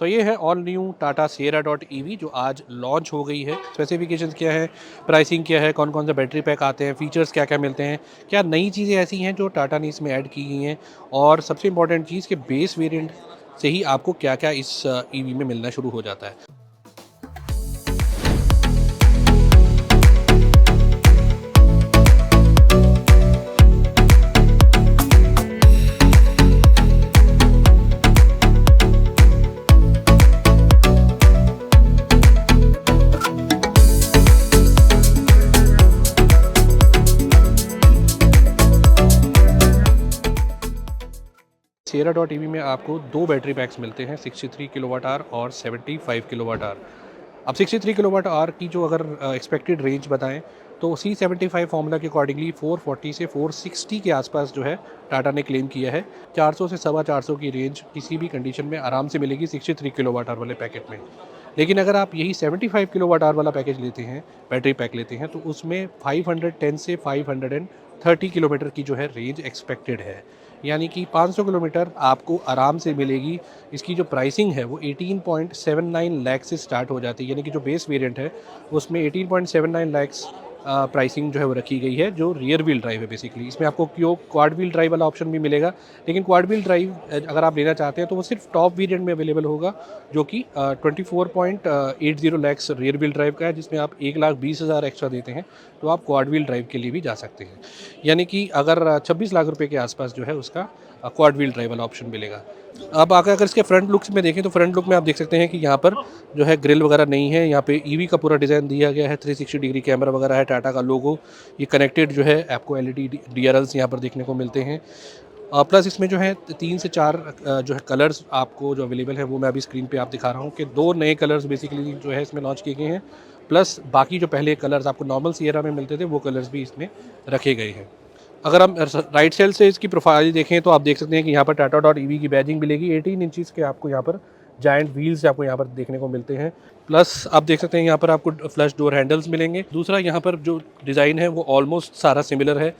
तो ये है all new Tata Sierra dot EV जो आज लॉन्च हो गई है। स्पेसिफिकेशंस क्या है, प्राइसिंग क्या है, कौन कौन से बैटरी पैक आते हैं, फीचर्स क्या क्या मिलते हैं, क्या नई चीज़ें ऐसी हैं जो टाटा ने इसमें ऐड की गई हैं, और सबसे इंपॉर्टेंट चीज़ कि बेस वेरिएंट से ही आपको क्या क्या इस ईवी में मिलना शुरू हो जाता है। सिएरा डॉट ईवी में आपको दो बैटरी पैक्स मिलते हैं, 63 किलोवाट आवर और 75 किलोवाट आवर। अब 63 किलोवाट आवर की जो अगर एक्सपेक्टेड रेंज बताएं तो C75 फार्मूला के अकॉर्डिंगली 440 से 460 के आसपास जो है टाटा ने क्लेम किया है। 400 से 450 की रेंज किसी भी कंडीशन में आराम से मिलेगी 63 किलोवाट आवर वाले पैकेट में। लेकिन अगर आप यही 75 किलोवाट आवर वाला पैकेज लेते हैं, बैटरी पैक लेते हैं, तो उसमें 510 से 530 किलोमीटर की जो है रेंज एक्सपेक्टेड है, यानी कि 500 किलोमीटर आपको आराम से मिलेगी। इसकी जो प्राइसिंग है वो 18.79 लाख से स्टार्ट हो जाती है, यानी कि जो बेस वेरिएंट है उसमें 18.79 लाख प्राइसिंग जो है वो रखी गई है, जो रियर व्हील ड्राइव है बेसिकली। इसमें आपको क्यों क्वाड व्हील ड्राइव वाला ऑप्शन भी मिलेगा, लेकिन क्वाड व्हील ड्राइव अगर आप लेना चाहते हैं तो वो सिर्फ टॉप वेरिएंट में अवेलेबल होगा, जो कि 24.80 लैक्स रियर व्हील ड्राइव का है, जिसमें आप 1,20,000 एक्स्ट्रा देते हैं तो आप क्वाड व्हील ड्राइव के लिए भी जा सकते हैं। यानी कि अगर 26 लाख रुपए के आसपास जो है उसका क्वाड व्हील ड्राइव वाला ऑप्शन मिलेगा। अब आकर अगर इसके फ्रंट लुक्स में देखें तो फ्रंट लुक में आप देख सकते हैं कि यहाँ पर जो है ग्रिल वगैरह नहीं है, यहाँ पे ईवी का पूरा डिज़ाइन दिया गया है, 360 डिग्री कैमरा वगैरह है, टाटा का लोगो, ये कनेक्टेड जो है आपको एलईडी डीआरएल्स यहाँ पर देखने को मिलते हैं। प्लस इसमें जो है 3 से 4 जो है कलर्स आपको जो अवेलेबल है वो मैं अभी स्क्रीन पे आप दिखा रहा हूँ कि 2 नए कलर्स बेसिकली जो है इसमें लॉन्च किए गए हैं, प्लस बाकी जो पहले कलर्स आपको नॉर्मल सिएरा में मिलते थे वो कलर्स भी इसमें रखे गए हैं। अगर हम राइट साइड से इसकी प्रोफाइल देखें तो आप देख सकते हैं कि यहाँ पर टाटा डॉट ईवी की बैजिंग मिलेगी। 18 इंचज़ के आपको यहाँ पर जायंट व्हील्स आपको यहाँ पर देखने को मिलते हैं। प्लस आप देख सकते हैं यहाँ पर आपको फ्लश डोर हैंडल्स मिलेंगे। दूसरा यहाँ पर जो डिज़ाइन है वो ऑलमोस्ट सारा सिमिलर है।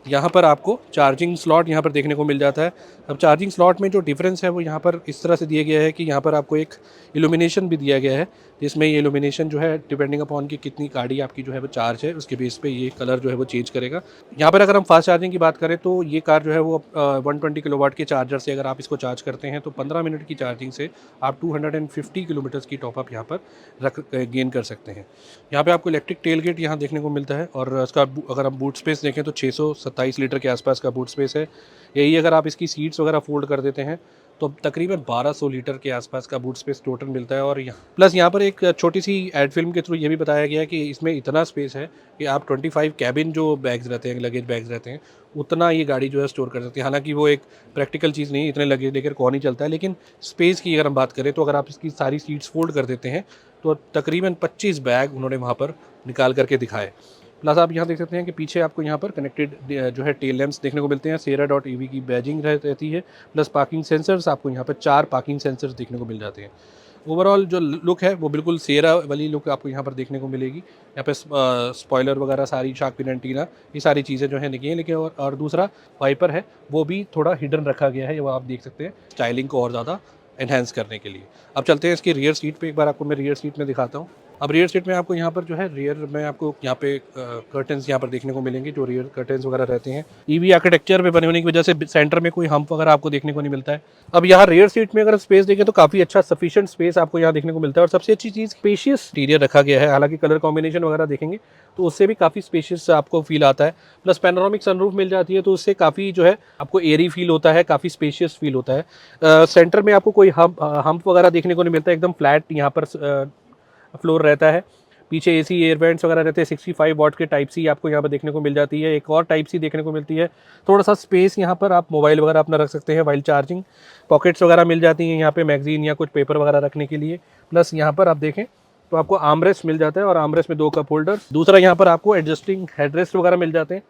यहाँ पर आपको चार्जिंग स्लॉट यहाँ पर देखने को मिल जाता है। अब चार्जिंग स्लॉट में जो डिफरेंस है वो यहाँ पर इस तरह से दिया गया है कि यहाँ पर आपको एक इल्यूमिनेशन भी दिया गया है, जिसमें ये इल्यूमिनेशन जो है डिपेंडिंग अपॉन कि कितनी गाड़ी आपकी जो है वो चार्ज है उसके बेस पे ये कलर जो है वो चेंज करेगा। यहाँ पर अगर हम फास्ट चार्जिंग की बात करें तो ये कार जो है वो 120 किलोवाट के चार्जर से अगर आप इसको चार्ज करते हैं तो 15 मिनट की चार्जिंग से आप 250 किलोमीटर्स की टॉपअप यहाँ पर गेन कर सकते हैं। यहाँ पे आपको इलेक्ट्रिक टेल गेट यहाँ देखने को मिलता है, और इसका अगर हम बूट स्पेस देखें तो 627 लीटर के आसपास का बूट स्पेस है। यही अगर आप इसकी सीट्स वगैरह फोल्ड कर देते हैं तो तकरीबन 1200 लीटर के आसपास का बूट स्पेस टोटल मिलता है। और प्लस यहाँ पर एक छोटी सी एड फिल्म के थ्रू ये भी बताया गया है कि इसमें इतना स्पेस है कि आप 25 कैबिन जो बैग्स रहते हैं, लगेज बैग्स रहते हैं, उतना ये गाड़ी जो है स्टोर कर सकती है। हालांकि वो एक प्रैक्टिकल चीज़ नहीं है, इतने लगेज लेकर कौन ही चलता है, लेकिन स्पेस की अगर हम बात करें तो अगर आप इसकी सारी सीट्स फोल्ड कर देते हैं तो तकरीबन 25 बैग उन्होंने वहाँ पर निकाल करके दिखाए। प्लस आप यहाँ देख सकते हैं कि पीछे आपको यहाँ पर कनेक्टेड जो है टेल लैंप्स देखने को मिलते हैं, सिएरा डॉट ईवी की बैजिंग रहती है। प्लस पार्किंग सेंसर्स आपको यहाँ पर 4 पार्किंग सेंसर्स देखने को मिल जाते हैं। ओवरऑल जो लुक है वो बिल्कुल सिएरा वाली लुक आपको यहाँ पर देखने को मिलेगी। यहाँ पे स्पॉइलर वगैरह सारी, शार्क फिन एंटीना, ये सारी चीज़ें जो है लगी हैं। लेकिन और दूसरा वाइपर है वो भी थोड़ा हिडन रखा गया है, वो आप देख सकते हैं स्टाइलिंग को और ज़्यादा एनहेंस करने के लिए। अब चलते हैं इसकी रियर सीट पे, एक बार आपको मैं रियर सीट में दिखाता हूँ। अब रियर सीट में आपको यहाँ पर जो है रियर में आपको यहाँ पे कर्टन्स यहाँ पर देखने को मिलेंगे, जो रियर कर्टन्स वगैरह रहते हैं। ईवी आर्किटेक्चर में बने होने की वजह से सेंटर में कोई हम्प वगैरह आपको देखने को नहीं मिलता है। अब यहाँ रियर सीट में अगर स्पेस देखें तो काफ़ी अच्छा सफिशिएंट स्पेस आपको यहाँ देखने को मिलता है, और सबसे अच्छी चीज़ स्पेशियस इंटीरियर रखा गया है। हालांकि कलर कॉम्बिनेशन वगैरह देखेंगे तो उससे भी काफ़ी स्पेशियस आपको फील आता है। प्लस पैनोरामिक सनरूफ मिल जाती है तो उससे काफ़ी जो है आपको एयरी फील होता है, काफ़ी स्पेशियस फील होता है। सेंटर में आपको कोई हम्प वगैरह देखने को नहीं मिलता, एकदम फ्लैट यहाँ पर फ्लोर रहता है। पीछे एसी एयर वेंट्स वगैरह रहते हैं। 65 वॉट के टाइप सी आपको यहाँ पर देखने को मिल जाती है। एक और टाइप सी देखने को मिलती है। थोड़ा सा स्पेस यहाँ पर आप मोबाइल वगैरह अपना रख सकते हैं वाइल चार्जिंग। पॉकेट्स वगैरह मिल जाती हैं यहाँ पे मैगजीन या कुछ पेपर वगैरह रखने के लिए। प्लस यहाँ पर आप देखें तो आपको आर्मरेस्ट मिल जाता है, और आर्मरेस्ट में 2 कप होल्डर। दूसरा यहाँ पर आपको एडजस्टिंग हेडरेस्ट वगैरह मिल जाते हैं,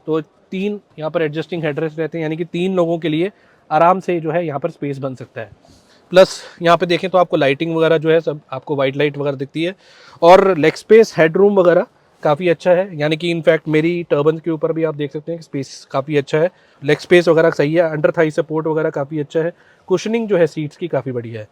तो 3 यहाँ पर एडजस्टिंग हेडरेस्ट रहते हैं, यानी कि 3 लोगों के लिए आराम से जो है यहाँ पर स्पेस बन सकता है। प्लस यहाँ पे देखें तो आपको लाइटिंग वगैरह जो है सब आपको वाइट लाइट वगैरह दिखती है, और लेग स्पेस हेडरूम वगैरह काफ़ी अच्छा है। यानी कि इनफैक्ट मेरी टर्बन के ऊपर भी आप देख सकते हैं कि स्पेस काफ़ी अच्छा है, लेग स्पेस वगैरह सही है, अंडर थाई सपोर्ट वगैरह काफ़ी अच्छा है, कुशनिंग जो है सीट्स की काफ़ी बढ़िया है।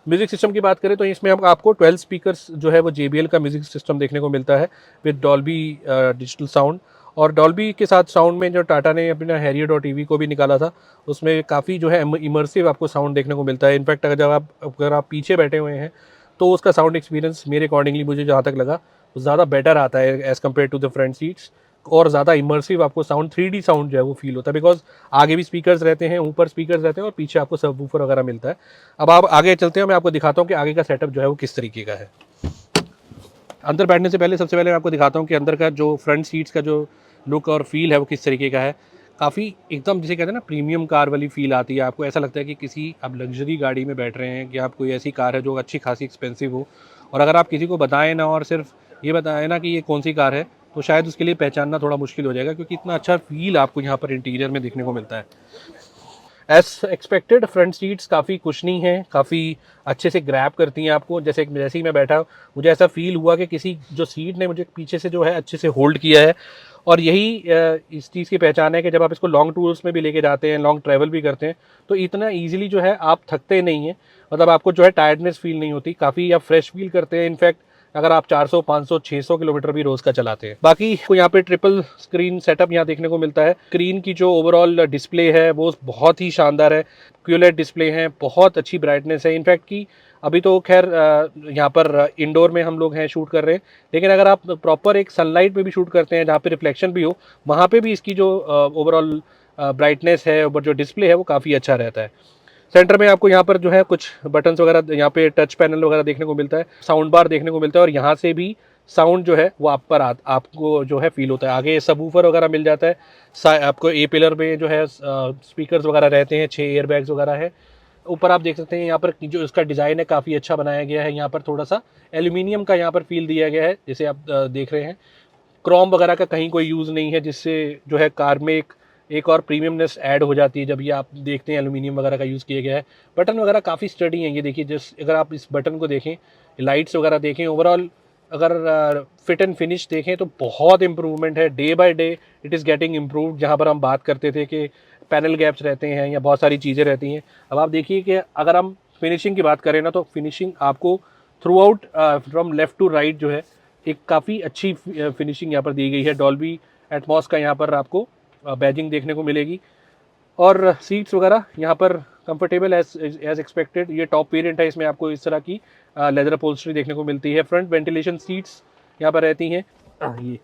म्यूज़िक सिस्टम की बात करें तो इसमें हम आपको 12 स्पीकर्स जो है वो JBL का म्यूज़िक सिस्टम देखने को मिलता है विद डॉल्बी डिजिटल साउंड। और डॉल्बी के साथ साउंड में जो टाटा ने अपना हैरियट और टीवी को भी निकाला था, उसमें काफ़ी जो है इमर्सिव आपको साउंड देखने को मिलता है। इनफैक्ट अगर आप पीछे बैठे हुए हैं तो उसका साउंड एक्सपीरियंस मेरे अकॉर्डिंगली मुझे जहाँ तक लगा वो ज़्यादा बेटर आता है as compared to the front seats. और ज़्यादा इमर्सिव आपको साउंड 3D साउंड जो है वो फील होता है, बिकॉज आगे भी स्पीकर्स रहते हैं, ऊपर स्पीकर्स रहते हैं और पीछे आपको सबवूफर वगैरह मिलता है। अब आप आगे चलते हैं, मैं आपको दिखाता हूँ कि आगे का सेटअप जो है वो किस तरीके का है। अंदर बैठने से पहले सबसे पहले मैं आपको दिखाता हूँ कि अंदर का जो फ्रंट सीट्स का जो लुक और फील है वो किस तरीके का है। काफ़ी एकदम जिसे कहते हैं ना प्रीमियम कार वाली फील आती है आपको, ऐसा लगता है कि किसी आप लग्जरी गाड़ी में बैठ रहे हैं, कि आप कोई ऐसी कार है जो अच्छी खासी एक्सपेंसिव हो। और अगर आप किसी को बताएं ना और सिर्फ ये बताएं ना कि ये कौन सी कार है, तो शायद उसके लिए पहचानना थोड़ा मुश्किल हो जाएगा, क्योंकि इतना अच्छा फील आपको यहाँ पर इंटीरियर में देखने को मिलता है। एज एक्सपेक्टेड फ्रंट सीट्स काफ़ी कुशनी हैं, काफ़ी अच्छे से ग्रैब करती हैं आपको। जैसे ही मैं बैठा, मुझे ऐसा फील हुआ कि किसी जो सीट ने मुझे पीछे से जो है अच्छे से होल्ड किया है। और यही इस चीज़ की पहचान है कि जब आप इसको लॉन्ग टूर्स में भी लेके जाते हैं, लॉन्ग ट्रैवल भी करते हैं, तो इतना ईजिली जो है आप थकते नहीं हैं, मतलब आपको जो है टायर्डनेस फील नहीं होती, काफ़ी आप फ्रेश फील करते हैं। इनफैक्ट अगर आप 400, 500, 600 किलोमीटर भी रोज़ का चलाते हैं। बाकी को यहाँ पे ट्रिपल स्क्रीन सेटअप यहाँ देखने को मिलता है। स्क्रीन की जो ओवरऑल डिस्प्ले है वो बहुत ही शानदार है, क्यूलेट डिस्प्ले है, बहुत अच्छी ब्राइटनेस है। इनफैक्ट कि अभी तो खैर यहाँ पर इंडोर में हम लोग हैं, शूट कर रहे हैं, लेकिन अगर आप प्रॉपर एक सनलाइट में भी शूट करते हैं जहाँ पे रिफ्लेक्शन भी हो, वहाँ पे भी इसकी जो ओवरऑल ब्राइटनेस है और जो डिस्प्ले है वो काफ़ी अच्छा रहता है। सेंटर में आपको यहाँ पर जो है कुछ बटन्स वगैरह, यहाँ पे टच पैनल वगैरह देखने को मिलता है, साउंड बार देखने को मिलता है, और यहाँ से भी साउंड जो है वो आपको जो है फील होता है। आगे सबवूफर वगैरह मिल जाता है, आपको ए पिलर में जो है स्पीकर्स वगैरह रहते हैं, 6 एयर बैग्स वगैरह है। ऊपर आप देख सकते हैं यहाँ पर जो इसका डिज़ाइन है काफ़ी अच्छा बनाया गया है। यहाँ पर थोड़ा सा एल्यूमिनियम का यहाँ पर फील दिया गया है, जैसे आप देख रहे हैं। क्रोम वगैरह का कहीं कोई यूज़ नहीं है, जिससे जो है कार में एक और प्रीमियमनेस ऐड हो जाती है जब ये आप देखते हैं एल्यूमिनियम वगैरह का यूज़ किया गया है। बटन वगैरह काफ़ी स्टडी हैं, ये देखिए, जिस अगर आप इस बटन को देखें, लाइट्स वगैरह देखें, ओवरऑल अगर फिट एंड फिनिश देखें तो बहुत इंप्रूवमेंट है। Day by day it is getting improved. जहाँ पर हम बात करते थे कि पैनल गैप्स रहते हैं या बहुत सारी चीज़ें रहती हैं, अब आप देखिए कि अगर हम फिनिशिंग की बात करें ना, तो फिनिशिंग आपको throughout from left to right जो है एक काफ़ी अच्छी फिनिशिंग यहाँ पर दी गई है। डॉल्बी एटमॉस का यहाँ पर आपको बैजिंग देखने को मिलेगी। और सीट्स वगैरह यहाँ पर कंफर्टेबल एज एक्सपेक्टेड। ये टॉप वेरिएंट है, इसमें आपको इस तरह की लेदर अपहोल्स्ट्री देखने को मिलती है। फ्रंट वेंटिलेशन सीट्स यहाँ पर रहती हैं। ये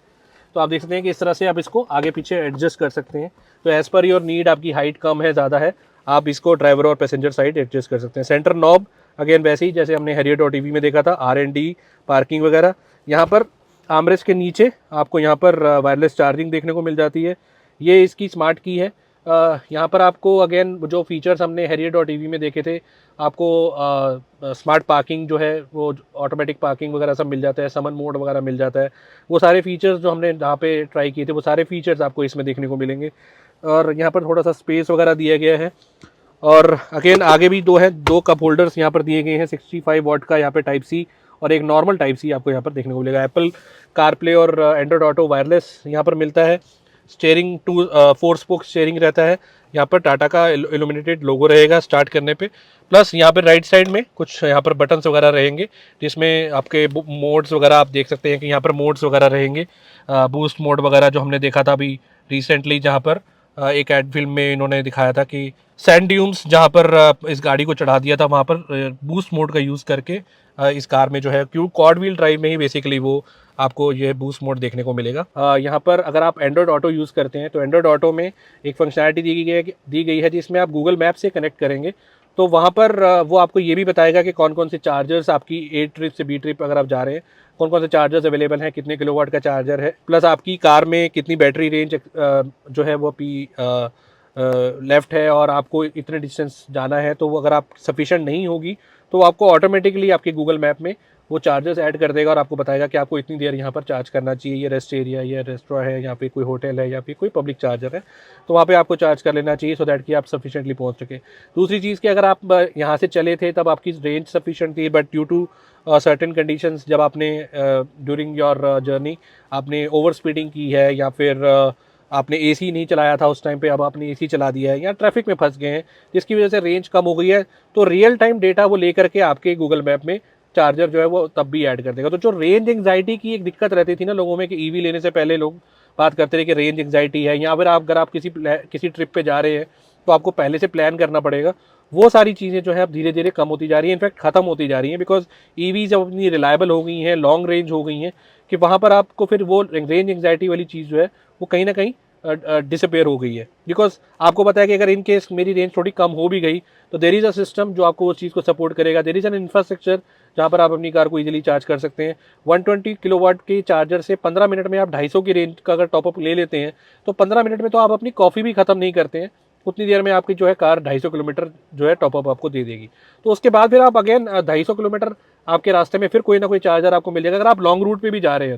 तो आप देख सकते हैं कि इस तरह से आप इसको आगे पीछे एडजस्ट कर सकते हैं। तो एज़ पर योर नीड, आपकी हाइट कम है, ज़्यादा है, आप इसको ड्राइवर और पैसेंजर साइड एडजस्ट कर सकते हैं। सेंटर नॉब अगेन वैसे ही जैसे हमने हैरियट और टीवी में देखा था, R&D पार्किंग वगैरह। यहाँ पर आर्मरेस्ट के नीचे आपको यहाँ पर वायरलेस चार्जिंग देखने को मिल जाती है। ये इसकी स्मार्ट की है। यहाँ पर आपको अगेन जो फीचर्स हमने हैरियट और टीवी में देखे थे, आपको स्मार्ट पार्किंग जो है वो ऑटोमेटिक पार्किंग वगैरह सब मिल जाता है, समन मोड वगैरह मिल जाता है। वो सारे फीचर्स जो हमने जहाँ पे ट्राई किए थे वो सारे फीचर्स आपको इसमें देखने को मिलेंगे। और यहाँ पर थोड़ा सा स्पेस वगैरह दिया गया है। और अगेन आगे भी दो कप होल्डर्स यहाँ पर दिए गए हैं। 65 वॉट का यहाँ पे टाइप सी और एक नॉर्मल टाइप सी आपको यहाँ पर देखने को मिलेगा। एप्पल कारप्ले और एंड्रॉयड ऑटो वायरलेस यहाँ पर मिलता है। स्टेयरिंग 4 स्पोक स्टेयरिंग रहता है। यहाँ पर टाटा का इल्यूमिनेटेड लोगो रहेगा स्टार्ट करने पे। प्लस यहाँ पर राइट साइड में कुछ यहाँ पर बटन्स वगैरह रहेंगे, जिसमें आपके मोड्स वगैरह आप देख सकते हैं कि यहाँ पर मोड्स वगैरह रहेंगे। बूस्ट मोड वगैरह जो हमने देखा था अभी रिसेंटली, जहाँ पर एक एड फिल्म में इन्होंने दिखाया था कि सैंड ड्यून्स जहाँ पर इस गाड़ी को चढ़ा दिया था, वहाँ पर बूस्ट मोड का यूज़ करके इस कार में जो है, क्यों क्वाड व्हील ड्राइव में ही बेसिकली वो आपको ये बूस्ट मोड देखने को मिलेगा। यहाँ पर अगर आप एंड्रॉयड ऑटो यूज़ करते हैं तो एंड्रॉयड ऑटो में एक फंक्शनैलिटी दी गई है जिसमें आप गूगल मैप से कनेक्ट करेंगे तो वहाँ पर वो आपको ये भी बताएगा कि कौन कौन से चार्जर्स आपकी ए ट्रिप से बी ट्रिप अगर आप जा रहे हैं, कौन कौन से चार्जर्स अवेलेबल हैं, कितने किलोवाट का चार्जर है, प्लस आपकी कार में कितनी बैटरी रेंज जो है वो लेफ़्ट है और आपको इतने डिस्टेंस जाना है। तो वो अगर आप सफिशेंट नहीं होगी तो आपको ऑटोमेटिकली आपके गूगल मैप में वो चार्जर्स ऐड कर देगा और आपको बताएगा कि आपको इतनी देर यहाँ पर चार्ज करना चाहिए। ये रेस्ट एरिया, ये रेस्टोरेंट है, यहाँ पे कोई होटल है या फिर कोई पब्लिक चार्जर है, तो वहाँ पे आपको चार्ज कर लेना चाहिए सो दैट कि आप सफिशिएंटली पहुँच सके। दूसरी चीज़ कि अगर आप यहाँ से चले थे तब आपकी रेंज सफिशिएंट थी, but due to certain conditions जब आपने ड्यूरिंग योर जर्नी आपने ओवर स्पीडिंग की है या फिर आपने एसी नहीं चलाया था उस टाइम पे, अब आपने एसी चला दिया है, या ट्रैफिक में फंस गए हैं जिसकी वजह से रेंज कम हो गई है, तो रियल टाइम डेटा वो लेकर के आपके गूगल मैप में चार्जर जो है वो तब भी ऐड कर देगा। तो जो रेंज एंग्जाइटी की एक दिक्कत रहती थी ना लोगों में कि ईवी लेने से पहले लोग बात करते रहे कि रेंज एंग्जाइटी है, या फिर आप अगर आप किसी ट्रिप पे जा रहे हैं तो आपको पहले से प्लान करना पड़ेगा, वो सारी चीज़ें जो है अब धीरे धीरे कम होती जा रही हैं, इनफैक्ट खत्म होती जा रही हैं, बिकॉज ईवी जब अपनी रिलायबल हो गई हैं, लॉन्ग रेंज हो गई हैं, कि वहाँ पर आपको फिर वो रेंज एंग्जाइटी वाली चीज़ जो है वो कहीं ना कहीं डिसअपेयर हो गई है। बिकॉज आपको पता है कि अगर इन केस मेरी रेंज थोड़ी कम हो भी गई तो देर इज़ अ सिस्टम जो आपको उस चीज़ को सपोर्ट करेगा, देर इज़ एन इंफ्रास्ट्रक्चर जहाँ पर आप अपनी कार को इजीली चार्ज कर सकते हैं। 120 किलोवाट के चार्जर से 15 मिनट में आप 250 की रेंज का अगर टॉपअप ले लेते हैं तो 15 मिनट में तो आप अपनी कॉफ़ी भी ख़त्म नहीं करते हैं, उतनी देर में आपकी जो है कार 250 किलोमीटर जो है टॉपअप आपको दे देगी। तो उसके बाद फिर आप अगेन 250 किलोमीटर आपके रास्ते में फिर कोई ना कोई चार्जर आपको मिल जाएगा। अगर आप लॉन्ग रूट पे भी जा रहे हैं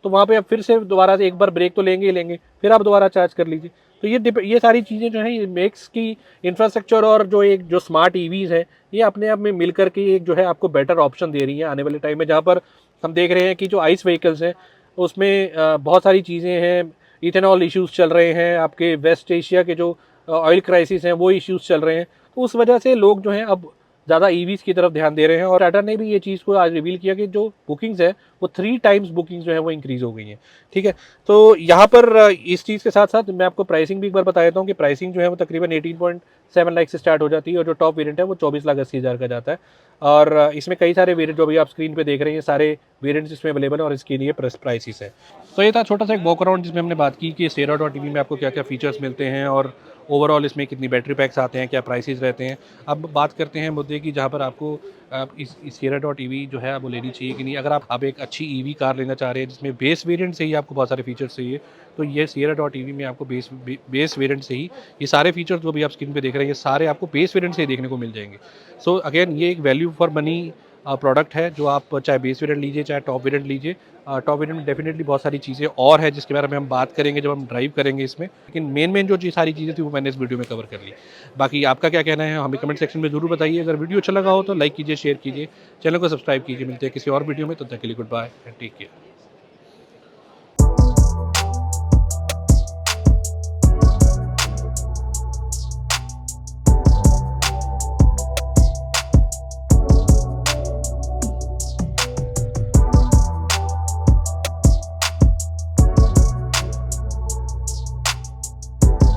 तो वहाँ पे आप फिर से दोबारा से एक बार ब्रेक तो लेंगे ही लेंगे, फिर आप दोबारा चार्ज कर लीजिए। तो ये सारी चीज़ें जो है ये मेक्स की इंफ्रास्ट्रक्चर और जो स्मार्ट ईवीज़ है ये अपने आप में मिल करके एक जो है आपको बेटर ऑप्शन दे रही है आने वाले टाइम में, जहाँ पर हम देख रहे हैं कि जो आइस व्हीकल्स हैं उसमें बहुत सारी चीज़ें हैं, इथेनॉल इश्यूज़ चल रहे हैं, आपके वेस्ट एशिया के जो ऑयल क्राइसिस हैं वो इश्यूज़ चल रहे हैं, तो उस वजह से लोग जो हैं अब ज़्यादा ईवीज़ की तरफ ध्यान दे रहे हैं। और टाटा ने भी ये चीज़ को आज रिवील किया कि जो बुकिंग्स है वो 3 टाइम्स बुकिंग्स जो है वो इंक्रीज़ हो गई हैं। ठीक है, तो यहाँ पर इस चीज़ के साथ साथ मैं आपको प्राइसिंग भी एक बार बता देता हूँ कि प्राइसिंग जो है वो तकरीबन 18.7 लाख से स्टार्ट हो जाती है, और जो टॉप वेरिएंट है वो 24,80,000 का जाता है। और इसमें कई सारे वेरिएंट जो अभी आप स्क्रीन पे देख रहे हैं ये सारे वेरिएंट्स इसमें अवेलेबल है और इसके लिए प्राइसिस है। तो ये था छोटा सा एक वॉक अराउंड जिसमें हमने बात की कि सेरा डॉट टीवी में आपको क्या क्या फीचर्स मिलते हैं और ओवरऑल इसमें कितनी बैटरी पैक्स आते हैं, क्या प्राइसेस रहते हैं। अब बात करते हैं मुद्दे की जहाँ पर आपको आप इस सेरा डॉट ईवी जो है वो लेनी चाहिए कि नहीं। अगर आप एक अच्छी ईवी कार लेना चाह रहे हैं जिसमें बेस वेरिएंट से ही आपको बहुत सारे फीचर्स चाहिए, तो ये सेरा डॉट ईवी में आपको बेस वेरिएंट से ही ये सारे फीचर्स जो भी आप स्क्रीन पे देख रहे हैं ये सारे आपको बेस वेरिएंट से ही देखने को मिल जाएंगे। सो अगेन ये एक वैल्यू फॉर मनी प्रोडक्ट है, जो आप चाहे बेस वेरिएंट लीजिए चाहे टॉप वेरिएंट लीजिए। टॉप वेरिएंट में डेफिनेटली बहुत सारी चीज़ें और है जिसके बारे में हम बात करेंगे जब हम ड्राइव करेंगे इसमें, लेकिन मेन जो सारी चीज़ें थी वो मैंने इस वीडियो में कवर कर ली। बाकी आपका क्या कहना है हमें कमेंट सेक्शन में ज़रूर बताइए। अगर वीडियो अच्छा लगा हो तो लाइक कीजिए, शेयर कीजिए, चैनल को सब्सक्राइब कीजिए। मिलते हैं किसी और वीडियो में, तब तक के लिए goodbye and take care.